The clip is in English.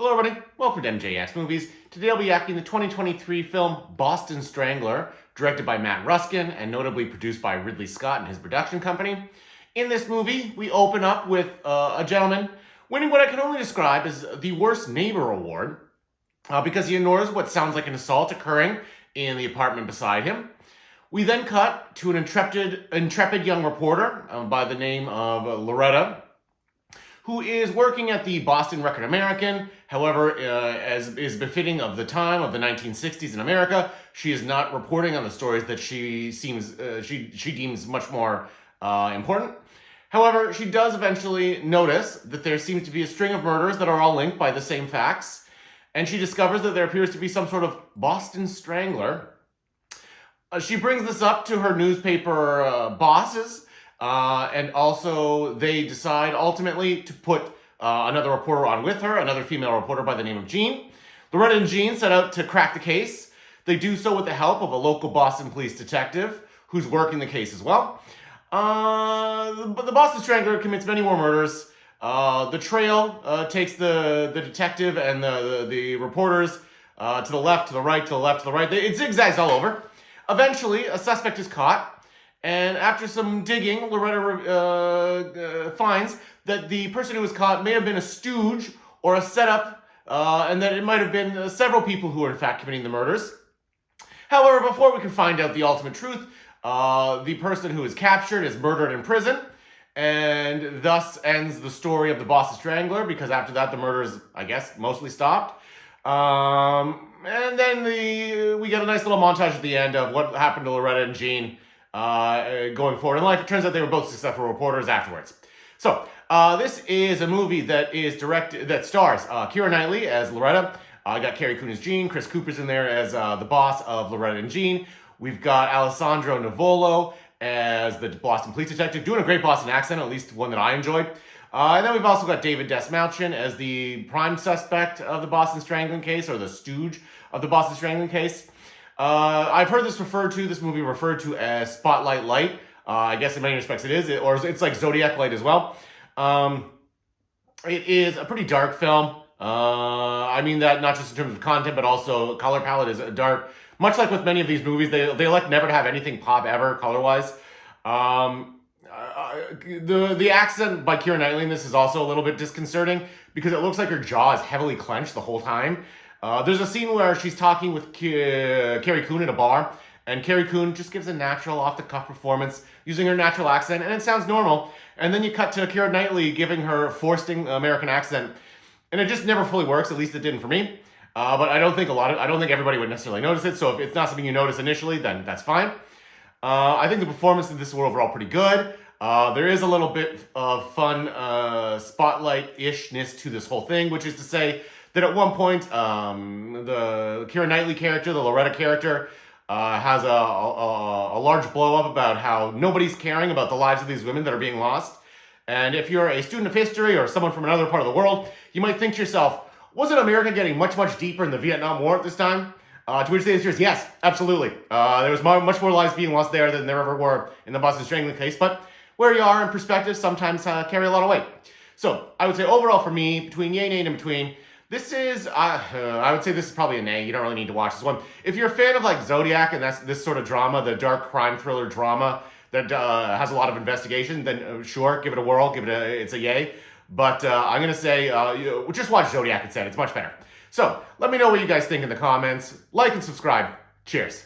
Hello everybody, welcome to MJX Movies. Today I'll be acting the 2023 film Boston Strangler, directed by Matt Ruskin and notably produced by Ridley Scott and his production company. In this movie, we open up with a gentleman winning what I can only describe as the Worst Neighbor Award because he ignores what sounds like an assault occurring in the apartment beside him. We then cut to an intrepid young reporter by the name of Loretta, who is working at the Boston Record American. However, as is befitting of the time of the 1960s in America, she is not reporting on the stories that she deems much more important. However, she does eventually notice that there seems to be a string of murders that are all linked by the same facts, and she discovers that there appears to be some sort of Boston Strangler. She brings this up to her newspaper bosses, and also they decide ultimately to put another reporter on with her, another female reporter by the name of Jean. Loretta and Jean set out to crack the case. They do so with the help of a local Boston police detective who's working the case as well. But the Boston Strangler commits many more murders. The trail takes the detective and the reporters to the left, to the right, to the left, to the right. It zigzags all over. Eventually, a suspect is caught, and after some digging, Loretta finds that the person who was caught may have been a stooge or a setup, and that it might have been several people who were in fact committing the murders. However, before we can find out the ultimate truth, the person who is captured is murdered in prison, and thus ends the story of the Boston Strangler, because after that the murders, I guess, mostly stopped. And then we get a nice little montage at the end of what happened to Loretta and Jean going forward in life. It turns out they were both successful reporters afterwards. So, this is a movie that stars Keira Knightley as Loretta. Got Carrie Coon as Jean. Chris Cooper's in there as the boss of Loretta and Jean. We've got Alessandro Nivolo as the Boston police detective, doing a great Boston accent, at least one that I enjoyed. And then we've also got David Desmouchin as the prime suspect of the Boston Strangling case, or the stooge of the Boston Strangling case. I've heard this movie referred to as Spotlight Light. I guess in many respects it is, or it's like Zodiac Light as well. It is a pretty dark film. I mean that not just in terms of content, but also color palette is dark. Much like with many of these movies, they elect never to have anything pop ever color-wise. The accent by Keira Knightley in this is also a little bit disconcerting because it looks like her jaw is heavily clenched the whole time. There's a scene where she's talking with Carrie Coon at a bar, and Carrie Coon just gives a natural, off-the-cuff performance using her natural accent, and it sounds normal. And then you cut to Keira Knightley giving her forced American accent, and it just never fully works. At least it didn't for me. But I don't think everybody would necessarily notice it. So if it's not something you notice initially, then that's fine. I think the performance in this were overall pretty good. There is a little bit of fun spotlight-ishness to this whole thing, which is to say that at one point, the Keira Knightley character, the Loretta character, has a large blow-up about how nobody's caring about the lives of these women that are being lost. And if you're a student of history or someone from another part of the world, you might think to yourself, wasn't America getting much, much deeper in the Vietnam War at this time? To which the answer is yes, absolutely. There was much more lives being lost there than there ever were in the Boston Strangling case, but where you are in perspective sometimes carry a lot of weight. So I would say overall for me, between yay and nay and in between, this is, I would say this is probably a nay. You don't really need to watch this one. If you're a fan of like Zodiac and that's this sort of drama, the dark crime thriller drama that has a lot of investigation, then sure, give it a whirl, it's a yay. But I'm going to say, just watch Zodiac instead. It's much better. So let me know what you guys think in the comments. Like and subscribe. Cheers.